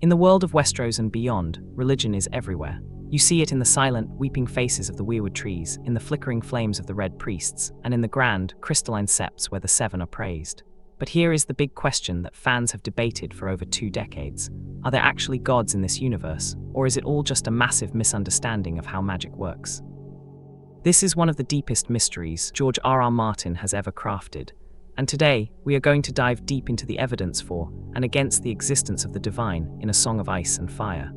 In the world of Westeros and beyond, religion is everywhere. You see it in the silent, weeping faces of the weirwood trees, in the flickering flames of the red priests, and in the grand, crystalline septs where the seven are praised. But here is the big question that fans have debated for over 2 decades. Are there actually gods in this universe, or is it all just a massive misunderstanding of how magic works? This is one of the deepest mysteries George R.R. Martin has ever crafted, and today we are going to dive deep into the evidence for and against the existence of the divine in A Song of Ice and Fire.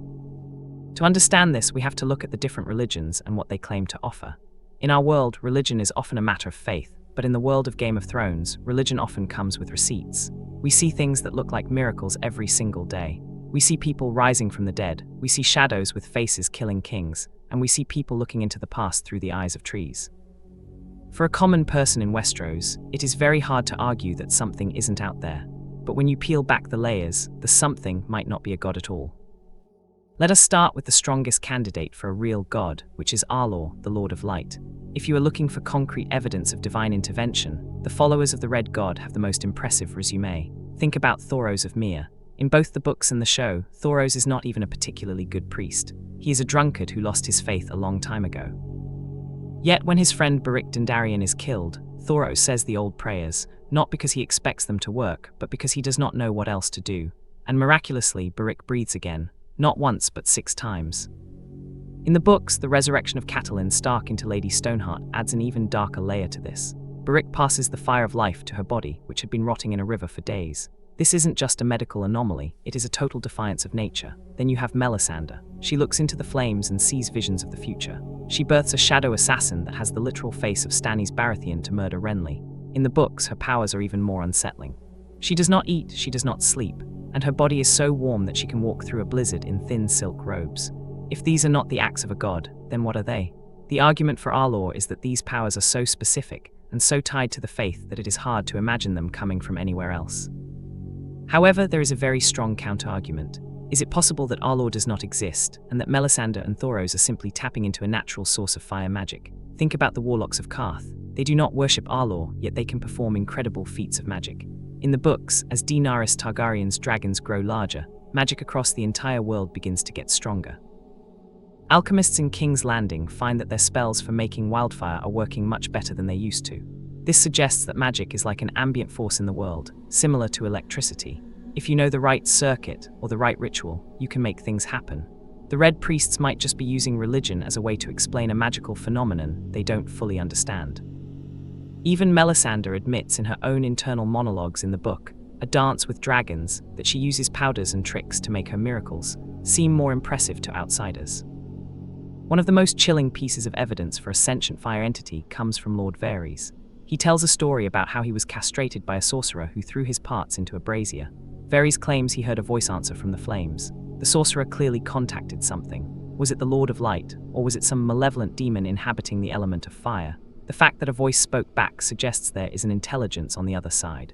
To understand this, we have to look at the different religions and what they claim to offer. In our world, religion is often a matter of faith, but in the world of Game of Thrones, religion often comes with receipts. We see things that look like miracles every single day. We see people rising from the dead, we see shadows with faces killing kings, and we see people looking into the past through the eyes of trees. For a common person in Westeros, it is very hard to argue that something isn't out there. But when you peel back the layers, the something might not be a god at all. Let us start with the strongest candidate for a real god, which is Arlor, the Lord of Light. If you are looking for concrete evidence of divine intervention, the followers of the Red God have the most impressive resume. Think about Thoros of Myr. In both the books and the show, Thoros is not even a particularly good priest. He is a drunkard who lost his faith a long time ago. Yet when his friend Beric Dondarrion is killed, Thoros says the old prayers, not because he expects them to work, but because he does not know what else to do. And miraculously, Beric breathes again. Not once, but 6 times. In the books, the resurrection of Catelyn Stark into Lady Stoneheart adds an even darker layer to this. Beric passes the fire of life to her body, which had been rotting in a river for days. This isn't just a medical anomaly, it is a total defiance of nature. Then you have Melisandre. She looks into the flames and sees visions of the future. She births a shadow assassin that has the literal face of Stannis Baratheon to murder Renly. In the books, her powers are even more unsettling. She does not eat, she does not sleep, and her body is so warm that she can walk through a blizzard in thin silk robes. If these are not the acts of a god, then what are they? The argument for Arlor is that these powers are so specific and so tied to the faith that it is hard to imagine them coming from anywhere else. However, there is a very strong counter-argument. Is it possible that Arlor does not exist, and that Melisandre and Thoros are simply tapping into a natural source of fire magic? Think about the warlocks of Qarth. They do not worship Arlor, yet they can perform incredible feats of magic. In the books, as Daenerys Targaryen's dragons grow larger, magic across the entire world begins to get stronger. Alchemists in King's Landing find that their spells for making wildfire are working much better than they used to. This suggests that magic is like an ambient force in the world, similar to electricity. If you know the right circuit or the right ritual, you can make things happen. The Red Priests might just be using religion as a way to explain a magical phenomenon they don't fully understand. Even Melisandre admits in her own internal monologues in the book, A Dance with Dragons, that she uses powders and tricks to make her miracles seem more impressive to outsiders. One of the most chilling pieces of evidence for a sentient fire entity comes from Lord Varys. He tells a story about how he was castrated by a sorcerer who threw his parts into a brazier. Varys claims he heard a voice answer from the flames. The sorcerer clearly contacted something. Was it the Lord of Light, or was it some malevolent demon inhabiting the element of fire? The fact that a voice spoke back suggests there is an intelligence on the other side.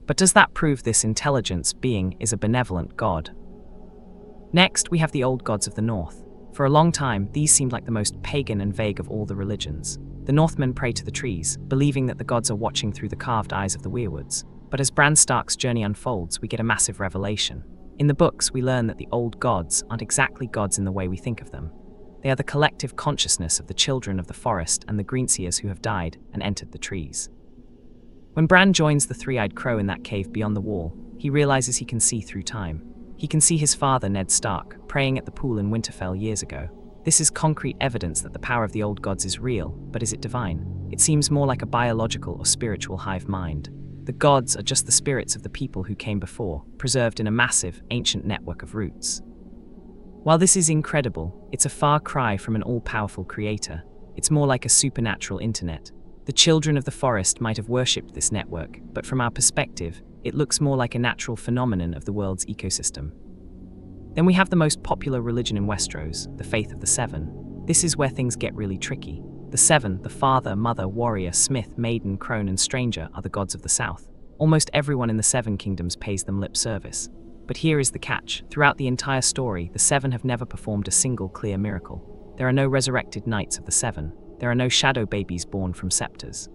But does that prove this intelligence being is a benevolent god? Next, we have the old gods of the North. For a long time, these seemed like the most pagan and vague of all the religions. The Northmen pray to the trees, believing that the gods are watching through the carved eyes of the weirwoods. But as Bran Stark's journey unfolds, we get a massive revelation. In the books, we learn that the old gods aren't exactly gods in the way we think of them. They are the collective consciousness of the children of the forest and the greenseers who have died and entered the trees. When Bran joins the three-eyed crow in that cave beyond the wall, he realizes he can see through time. He can see his father, Ned Stark, praying at the pool in Winterfell years ago. This is concrete evidence that the power of the old gods is real, but is it divine? It seems more like a biological or spiritual hive mind. The gods are just the spirits of the people who came before, preserved in a massive, ancient network of roots. While this is incredible, it's a far cry from an all-powerful creator. It's more like a supernatural internet. The children of the forest might have worshipped this network, but from our perspective, it looks more like a natural phenomenon of the world's ecosystem. Then we have the most popular religion in Westeros, the faith of the Seven. This is where things get really tricky. The Seven, the father, mother, warrior, smith, maiden, crone, and stranger, are the gods of the South. Almost everyone in the Seven Kingdoms pays them lip service. But here is the catch. Throughout the entire story, the Seven have never performed a single clear miracle. There are no resurrected knights of the Seven. There are no shadow babies born from scepters.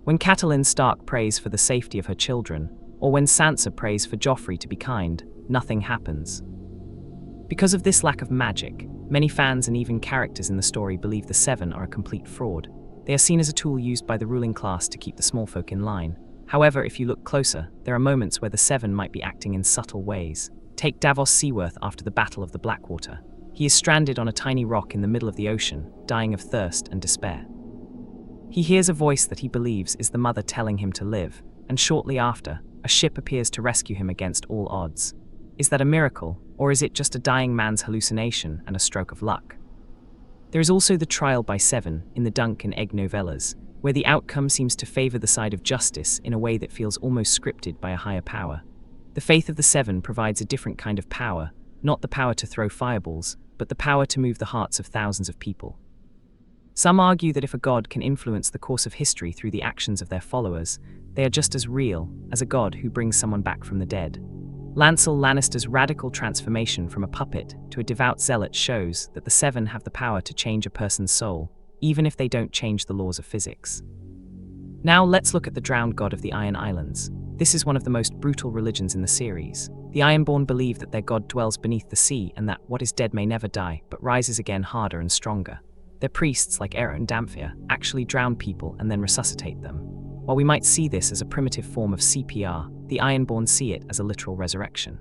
When Catelyn Stark prays for the safety of her children, or when Sansa prays for Joffrey to be kind, nothing happens. Because of this lack of magic, many fans and even characters in the story believe the Seven are a complete fraud. They are seen as a tool used by the ruling class to keep the small folk in line. However, if you look closer, there are moments where the Seven might be acting in subtle ways. Take Davos Seaworth after the Battle of the Blackwater. He is stranded on a tiny rock in the middle of the ocean, dying of thirst and despair. He hears a voice that he believes is the mother telling him to live, and shortly after, a ship appears to rescue him against all odds. Is that a miracle, or is it just a dying man's hallucination and a stroke of luck? There is also the trial by Seven in the Dunk and Egg novellas, where the outcome seems to favor the side of justice in a way that feels almost scripted by a higher power. The faith of the Seven provides a different kind of power, not the power to throw fireballs, but the power to move the hearts of thousands of people. Some argue that if a god can influence the course of history through the actions of their followers, they are just as real as a god who brings someone back from the dead. Lancel Lannister's radical transformation from a puppet to a devout zealot shows that the Seven have the power to change a person's soul, even if they don't change the laws of physics. Now let's look at the drowned god of the Iron Islands. This is one of the most brutal religions in the series. The Ironborn believe that their god dwells beneath the sea and that what is dead may never die, but rises again harder and stronger. Their priests, like Era and Damphia, actually drown people and then resuscitate them. While we might see this as a primitive form of CPR, the Ironborn see it as a literal resurrection.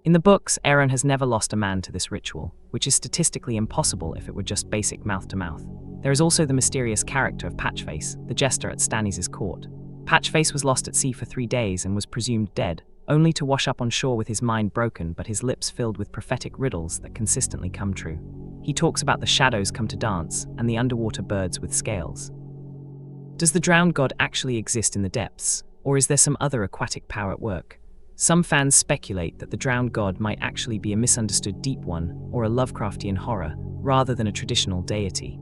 In the books, Aeron has never lost a man to this ritual, which is statistically impossible if it were just basic mouth-to-mouth. There is also the mysterious character of Patchface, the jester at Stannis' court. Patchface was lost at sea for 3 days and was presumed dead, only to wash up on shore with his mind broken but his lips filled with prophetic riddles that consistently come true. He talks about the shadows come to dance and the underwater birds with scales. Does the drowned god actually exist in the depths, or is there some other aquatic power at work? Some fans speculate that the drowned god might actually be a misunderstood deep one or a Lovecraftian horror, rather than a traditional deity.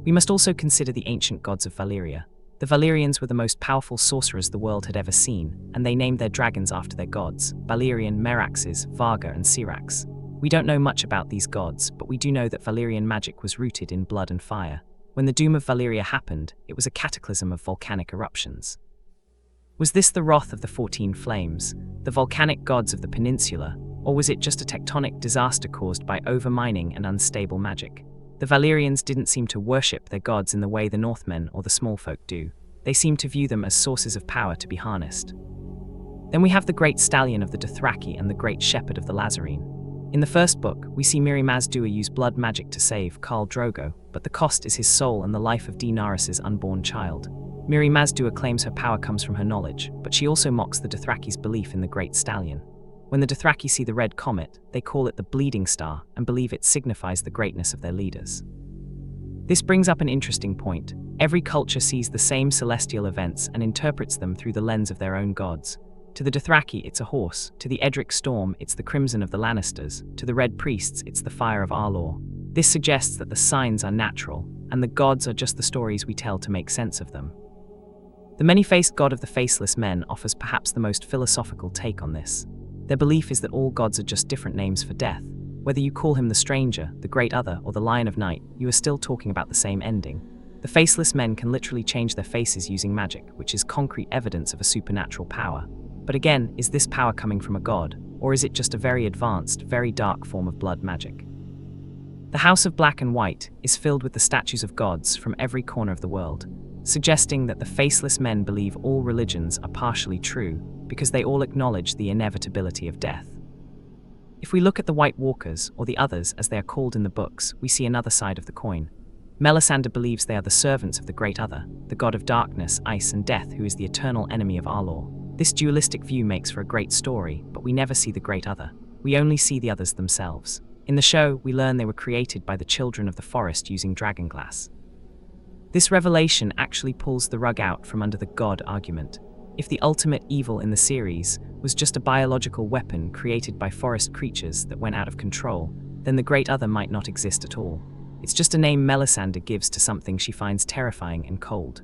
We must also consider the ancient gods of Valyria. The Valyrians were the most powerful sorcerers the world had ever seen, and they named their dragons after their gods: Valyrian, Meraxes, Varga, and Syrax. We don't know much about these gods, but we do know that Valyrian magic was rooted in blood and fire. When the doom of Valyria happened, it was a cataclysm of volcanic eruptions. Was this the wrath of the 14 Flames, the volcanic gods of the peninsula, or was it just a tectonic disaster caused by overmining and unstable magic? The Valyrians didn't seem to worship their gods in the way the Northmen or the Smallfolk do. They seemed to view them as sources of power to be harnessed. Then we have the Great Stallion of the Dothraki and the Great Shepherd of the Lazarene. In the first book, we see Mirri Maz Duur use blood magic to save Khal Drogo, but the cost is his soul and the life of Daenerys' unborn child. Mirri Maz Duur claims her power comes from her knowledge, but she also mocks the Dothraki's belief in the Great Stallion. When the Dothraki see the red comet, they call it the Bleeding Star and believe it signifies the greatness of their leaders. This brings up an interesting point. Every culture sees the same celestial events and interprets them through the lens of their own gods. To the Dothraki, it's a horse. To the Edric Storm, it's the crimson of the Lannisters. To the Red Priests, it's the fire of Arlor. This suggests that the signs are natural, and the gods are just the stories we tell to make sense of them. The many-faced god of the Faceless Men offers perhaps the most philosophical take on this. Their belief is that all gods are just different names for death. Whether you call him the Stranger, the Great Other, or the Lion of Night, you are still talking about the same ending. The Faceless Men can literally change their faces using magic, which is concrete evidence of a supernatural power. But again, is this power coming from a god, or is it just a very advanced, very dark form of blood magic? The House of Black and White is filled with the statues of gods from every corner of the world, suggesting that the Faceless Men believe all religions are partially true because they all acknowledge the inevitability of death. If we look at the White Walkers, or the Others as they are called in the books, we see another side of the coin. Melisandre believes they are the servants of the Great Other, the god of darkness, ice, and death who is the eternal enemy of Arlor. This dualistic view makes for a great story, but we never see the Great Other. We only see the Others themselves. In the show, we learn they were created by the Children of the Forest using dragonglass. This revelation actually pulls the rug out from under the god argument. If the ultimate evil in the series was just a biological weapon created by forest creatures that went out of control, then the Great Other might not exist at all. It's just a name Melisandre gives to something she finds terrifying and cold.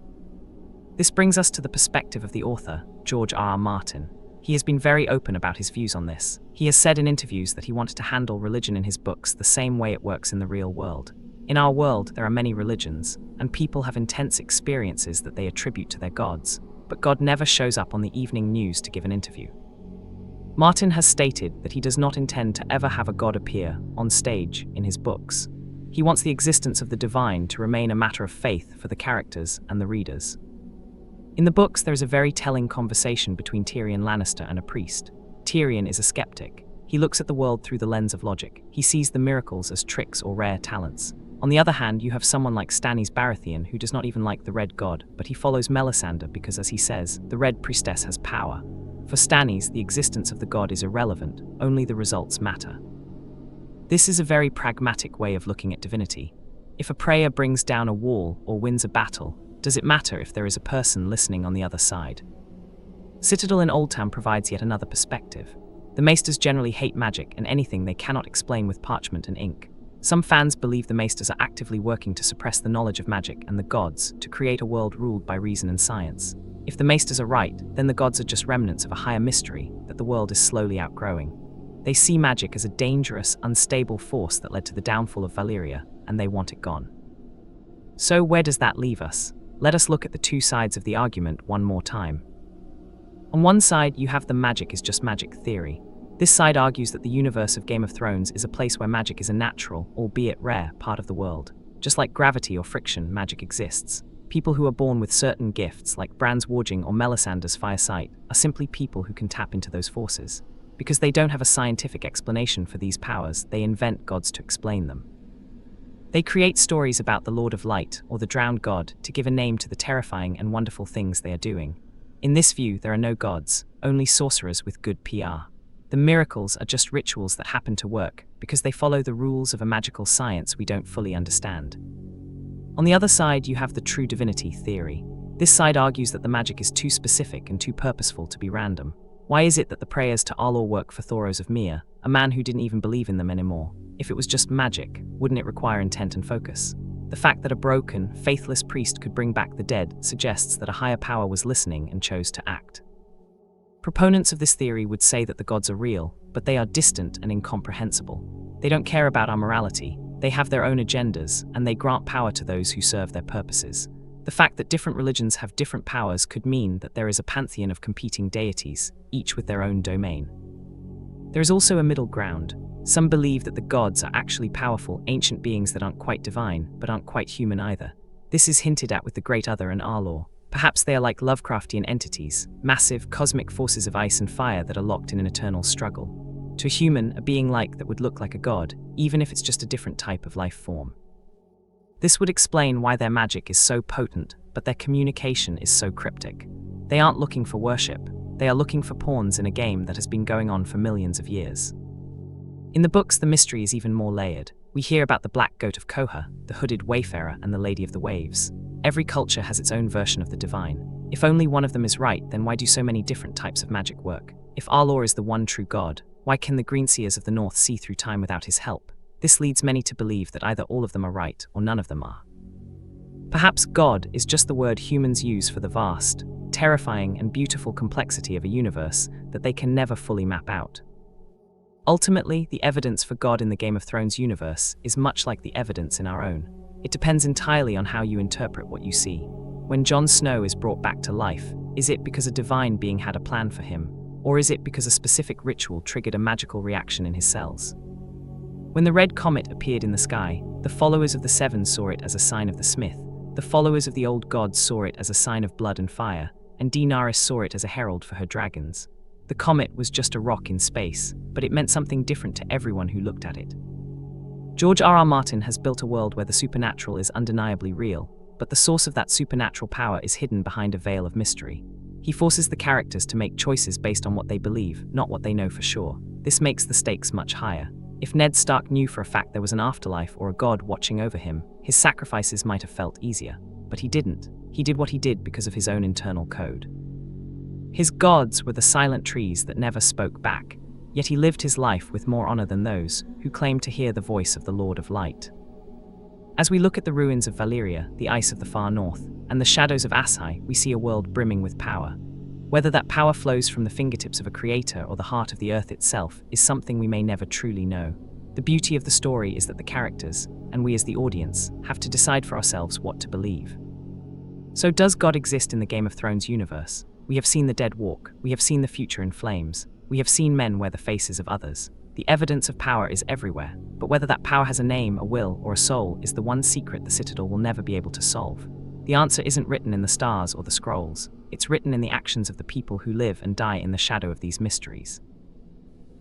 This brings us to the perspective of the author, George R.R. Martin. He has been very open about his views on this. He has said in interviews that he wanted to handle religion in his books the same way it works in the real world. In our world, there are many religions, and people have intense experiences that they attribute to their gods, but God never shows up on the evening news to give an interview. Martin has stated that he does not intend to ever have a god appear on stage in his books. He wants the existence of the divine to remain a matter of faith for the characters and the readers. In the books, there is a very telling conversation between Tyrion Lannister and a priest. Tyrion is a skeptic. He looks at the world through the lens of logic. He sees the miracles as tricks or rare talents. On the other hand, you have someone like Stannis Baratheon who does not even like the Red God, but he follows Melisandre because, as he says, the Red Priestess has power. For Stannis, the existence of the god is irrelevant, only the results matter. This is a very pragmatic way of looking at divinity. If a prayer brings down a wall or wins a battle, does it matter if there is a person listening on the other side? Citadel in Oldtown provides yet another perspective. The Maesters generally hate magic and anything they cannot explain with parchment and ink. Some fans believe the Maesters are actively working to suppress the knowledge of magic and the gods to create a world ruled by reason and science. If the Maesters are right, then the gods are just remnants of a higher mystery that the world is slowly outgrowing. They see magic as a dangerous, unstable force that led to the downfall of Valyria, and they want it gone. So where does that leave us? Let us look at the two sides of the argument one more time. On one side, you have the magic is just magic theory. This side argues that the universe of Game of Thrones is a place where magic is a natural, albeit rare, part of the world. Just like gravity or friction, magic exists. People who are born with certain gifts, like Bran's Warging or Melisandre's Firesight, are simply people who can tap into those forces. Because they don't have a scientific explanation for these powers, they invent gods to explain them. They create stories about the Lord of Light or the drowned god to give a name to the terrifying and wonderful things they are doing. In this view, there are no gods, only sorcerers with good PR. The miracles are just rituals that happen to work because they follow the rules of a magical science we don't fully understand. On the other side, you have the true divinity theory. This side argues that the magic is too specific and too purposeful to be random. Why is it that the prayers to Arlor work for Thoros of Myr, a man who didn't even believe in them anymore? If it was just magic, wouldn't it require intent and focus? The fact that a broken, faithless priest could bring back the dead suggests that a higher power was listening and chose to act. Proponents of this theory would say that the gods are real, but they are distant and incomprehensible. They don't care about our morality, they have their own agendas, and they grant power to those who serve their purposes. The fact that different religions have different powers could mean that there is a pantheon of competing deities, each with their own domain. There is also a middle ground. Some believe that the gods are actually powerful, ancient beings that aren't quite divine, but aren't quite human either. This is hinted at with the Great Other and Arlor. Perhaps they are like Lovecraftian entities, massive, cosmic forces of ice and fire that are locked in an eternal struggle. To a human, a being like that would look like a god, even if it's just a different type of life form. This would explain why their magic is so potent, but their communication is so cryptic. They aren't looking for worship, they are looking for pawns in a game that has been going on for millions of years. In the books, the mystery is even more layered. We hear about the Black Goat of Koha, the Hooded Wayfarer, and the Lady of the Waves. Every culture has its own version of the divine. If only one of them is right, then why do so many different types of magic work? If Arlor is the one true god, why can the Greenseers of the North see through time without his help? This leads many to believe that either all of them are right or none of them are. Perhaps God is just the word humans use for the vast, terrifying and beautiful complexity of a universe that they can never fully map out. Ultimately, the evidence for God in the Game of Thrones universe is much like the evidence in our own. It depends entirely on how you interpret what you see. When Jon Snow is brought back to life, is it because a divine being had a plan for him, or is it because a specific ritual triggered a magical reaction in his cells? When the red comet appeared in the sky, the followers of the Seven saw it as a sign of the Smith, the followers of the old gods saw it as a sign of blood and fire, and Daenerys saw it as a herald for her dragons. The comet was just a rock in space, but it meant something different to everyone who looked at it. George R.R. Martin has built a world where the supernatural is undeniably real, but the source of that supernatural power is hidden behind a veil of mystery. He forces the characters to make choices based on what they believe, not what they know for sure. This makes the stakes much higher. If Ned Stark knew for a fact there was an afterlife or a god watching over him, his sacrifices might have felt easier. But he didn't. He did what he did because of his own internal code. His gods were the silent trees that never spoke back, yet he lived his life with more honor than those who claimed to hear the voice of the Lord of Light. As we look at the ruins of Valyria, the ice of the far north, and the shadows of Asshai, we see a world brimming with power. Whether that power flows from the fingertips of a creator or the heart of the earth itself is something we may never truly know. The beauty of the story is that the characters, and we as the audience, have to decide for ourselves what to believe. So does God exist in the Game of Thrones universe? We have seen the dead walk, we have seen the future in flames. We have seen men wear the faces of others. The evidence of power is everywhere, but whether that power has a name, a will, or a soul is the one secret the Citadel will never be able to solve. The answer isn't written in the stars or the scrolls. It's written in the actions of the people who live and die in the shadow of these mysteries.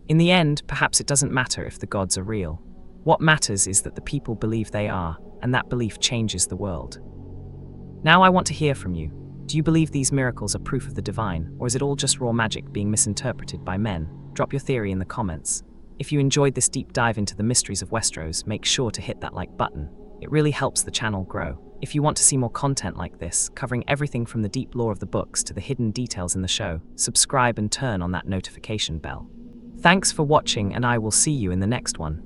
In the end, perhaps it doesn't matter if the gods are real. What matters is that the people believe they are, and that belief changes the world. Now I want to hear from you. Do you believe these miracles are proof of the divine, or is it all just raw magic being misinterpreted by men? Drop your theory in the comments. If you enjoyed this deep dive into the mysteries of Westeros, make sure to hit that like button. It really helps the channel grow. If you want to see more content like this, covering everything from the deep lore of the books to the hidden details in the show, subscribe and turn on that notification bell. Thanks for watching, and I will see you in the next one.